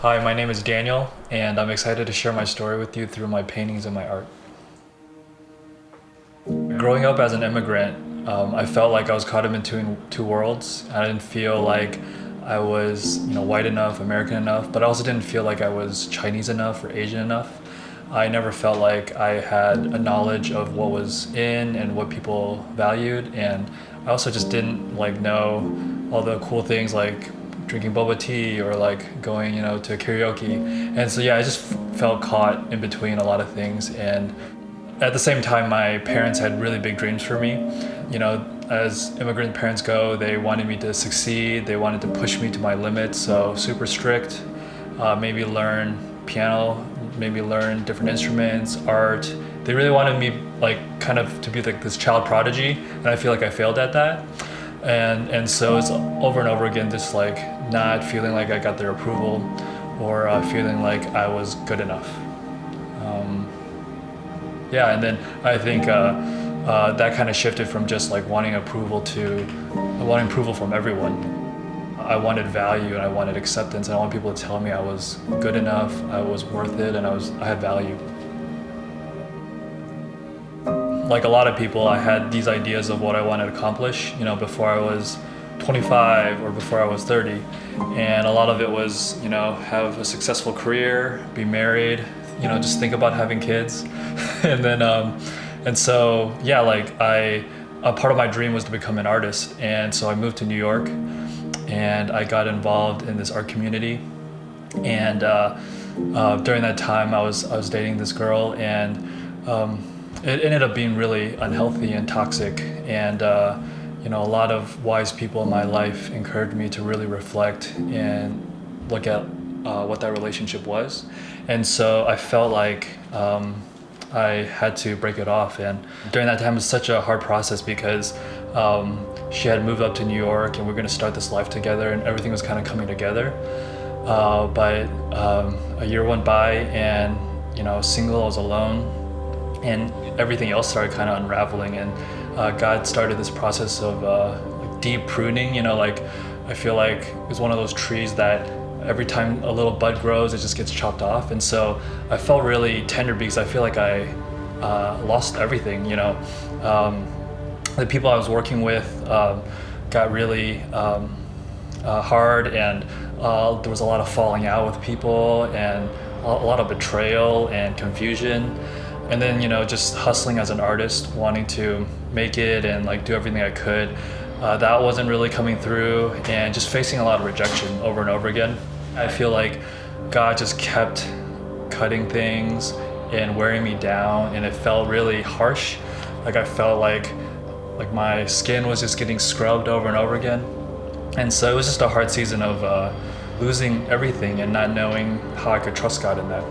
Hi, my name is Daniel, and I'm excited to share my story with you through my paintings and my art. Growing up as an immigrant, I felt like I was caught in between two worlds. I didn't feel like I was, white enough, American enough, but I also didn't feel like I was Chinese enough or Asian enough. I never felt like I had a knowledge of what was in and what people valued, and I also just didn't know all the cool things like drinking boba tea or like going, to karaoke. And so yeah, I just felt caught in between a lot of things. And at the same time, my parents had really big dreams for me. As immigrant parents go, they wanted me to succeed. They wanted to push me to my limits. So super strict, maybe learn piano, maybe learn different instruments, art. They really wanted me kind of to be like this child prodigy. And I feel like I failed at that. And so it's over and over again, just not feeling like I got their approval or feeling like I was good enough. Yeah, and then I think that kind of shifted from just wanting approval to wanting approval from everyone. I wanted value and I wanted acceptance, and I wanted people to tell me I was good enough, I was worth it, and I had value. Like a lot of people, I had these ideas of what I wanted to accomplish, before I was 25 or before I was 30. And a lot of it was, have a successful career, be married, just think about having kids. And then, and so, yeah, a part of my dream was to become an artist. And so I moved to New York and I got involved in this art community. And during that time, I was dating this girl, and it ended up being really unhealthy and toxic. And a lot of wise people in my life encouraged me to really reflect and look at what that relationship was. And so I felt like I had to break it off. And during that time, it was such a hard process because she had moved up to New York and we were going to start this life together, and everything was kind of coming together. But a year went by, and I was single, I was alone, and everything else started kind of unraveling. And God started this process of deep pruning. I feel like it's one of those trees that every time a little bud grows, it just gets chopped off. And so I felt really tender because I feel like I lost everything. The people I was working with got really hard, and there was a lot of falling out with people, and a lot of betrayal and confusion. And then, just hustling as an artist, wanting to make it and do everything I could. That wasn't really coming through, and just facing a lot of rejection over and over again. I feel like God just kept cutting things and wearing me down, and it felt really harsh. I felt like my skin was just getting scrubbed over and over again. And so it was just a hard season of losing everything and not knowing how I could trust God in that.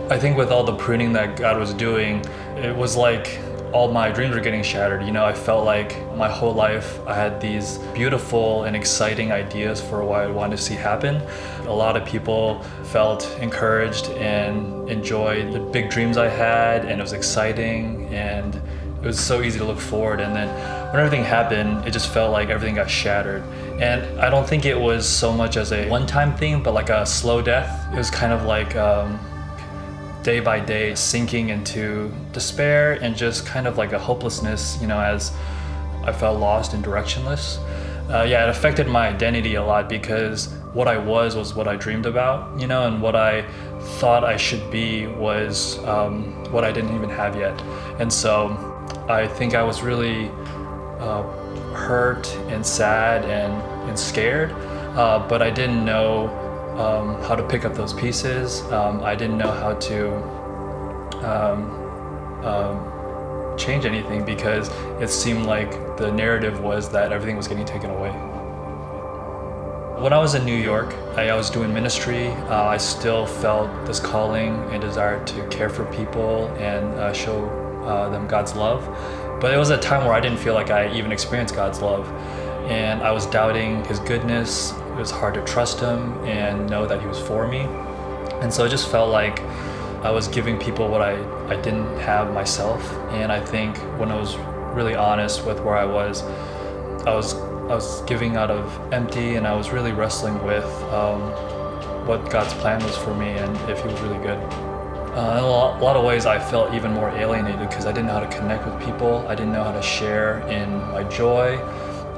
I think with all the pruning that God was doing, it was like all my dreams were getting shattered. I felt like my whole life I had these beautiful and exciting ideas for what I wanted to see happen. A lot of people felt encouraged and enjoyed the big dreams I had, and it was exciting and it was so easy to look forward. And then when everything happened, it just felt like everything got shattered. And I don't think it was so much as a one-time thing, but like a slow death. It was kind of like day by day sinking into despair and just kind of like a hopelessness, as I felt lost and directionless. It affected my identity a lot because what I was what I dreamed about, and what I thought I should be was what I didn't even have yet. And so I think I was really hurt and sad and scared, but I didn't know how to pick up those pieces. I didn't know how to change anything because it seemed like the narrative was that everything was getting taken away. When I was in New York, I was doing ministry. I still felt this calling and desire to care for people and show them God's love. But it was a time where I didn't feel like I even experienced God's love. And I was doubting His goodness. It was hard to trust Him and know that He was for me. And so it just felt like I was giving people what I didn't have myself. And I think when I was really honest with where I was, I was giving out of empty, and I was really wrestling with what God's plan was for me and if He was really good. In a lot of ways, I felt even more alienated because I didn't know how to connect with people. I didn't know how to share in my joy,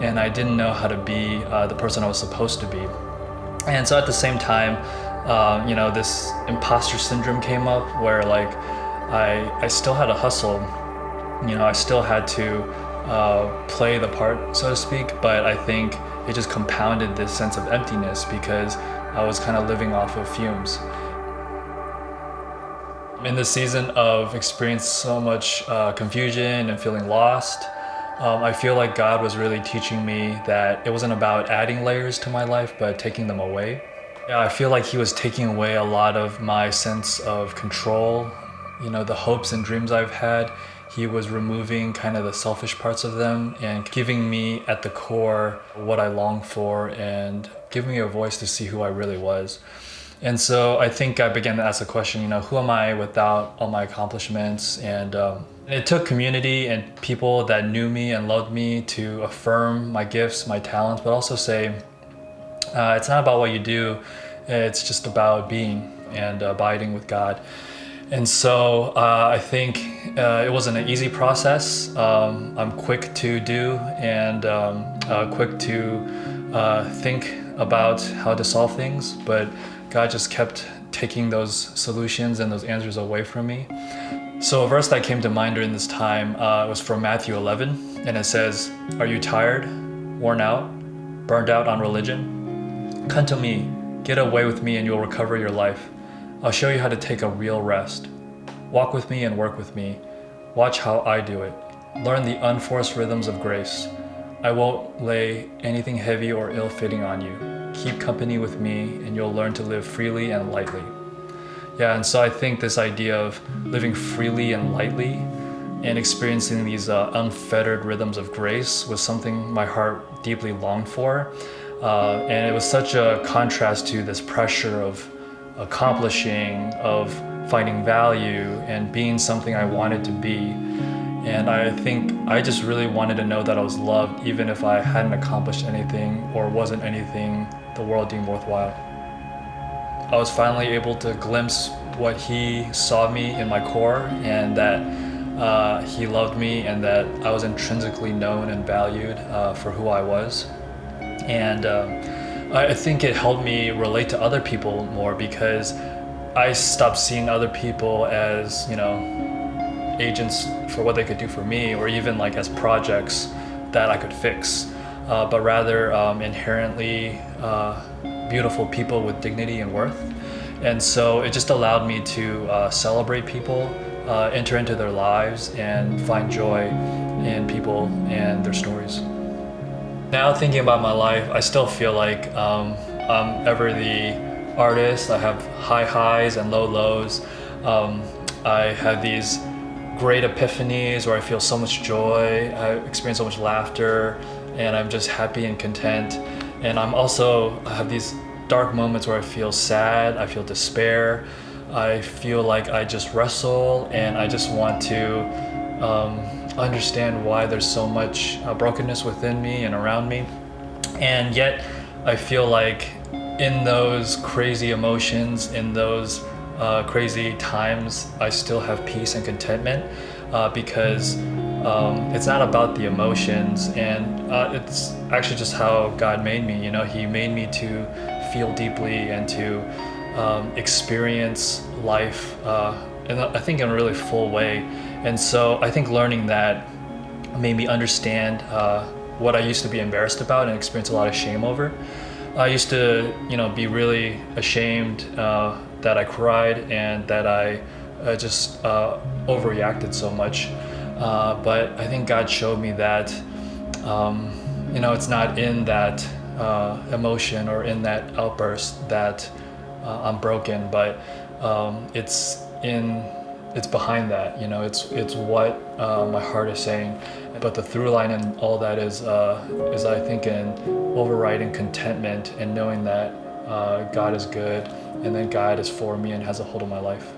and I didn't know how to be the person I was supposed to be. And so at the same time, this imposter syndrome came up where like I still had to hustle. I still had to play the part, so to speak, but I think it just compounded this sense of emptiness because I was kind of living off of fumes. In this season of experiencing so much confusion and feeling lost, I feel like God was really teaching me that it wasn't about adding layers to my life, but taking them away. Yeah, I feel like He was taking away a lot of my sense of control, the hopes and dreams I've had. He was removing kind of the selfish parts of them and giving me at the core what I long for and giving me a voice to see who I really was. And so I think I began to ask the question, who am I without all my accomplishments? And it took community and people that knew me and loved me to affirm my gifts, my talents, but also say, it's not about what you do, it's just about being and abiding with God. And so I think it wasn't an easy process. I'm quick to do and quick to think about how to solve things, but God just kept taking those solutions and those answers away from me. So a verse that came to mind during this time was from Matthew 11, and it says, "Are you tired, worn out, burned out on religion? Come to me, get away with me, and you'll recover your life. I'll show you how to take a real rest. Walk with me and work with me. Watch how I do it. Learn the unforced rhythms of grace. I won't lay anything heavy or ill-fitting on you. Keep company with me, and you'll learn to live freely and lightly." Yeah, and so I think this idea of living freely and lightly and experiencing these unfettered rhythms of grace was something my heart deeply longed for. And it was such a contrast to this pressure of accomplishing, of finding value, and being something I wanted to be. And I think I just really wanted to know that I was loved, even if I hadn't accomplished anything or wasn't anything the world deemed worthwhile. I was finally able to glimpse what He saw me in my core, and that He loved me, and that I was intrinsically known and valued for who I was. And I think it helped me relate to other people more because I stopped seeing other people as, agents for what they could do for me, or even like as projects that I could fix, but rather inherently beautiful people with dignity and worth. And so it just allowed me to celebrate people, enter into their lives, and find joy in people and their stories. Now thinking about my life, I still feel like I'm ever the artist. I have high highs and low lows. I have these great epiphanies where I feel so much joy, I experience so much laughter, and I'm just happy and content. And I have these dark moments where I feel sad, I feel despair, I feel like I just wrestle, and I just want to understand why there's so much brokenness within me and around me. And yet I feel like in those crazy emotions, in those crazy times, I still have peace and contentment because it's not about the emotions, and it's actually just how God made me. He made me to feel deeply and to experience life and I think in a really full way. And so I think learning that made me understand what I used to be embarrassed about and experience a lot of shame over. I used to, be really ashamed that I cried and that I just overreacted so much. But I think God showed me that, it's not in that emotion or in that outburst that I'm broken, but it's behind that. It's what my heart is saying. But the through line in all that is I think an overriding contentment and knowing that God is good, and that God is for me and has a hold of my life.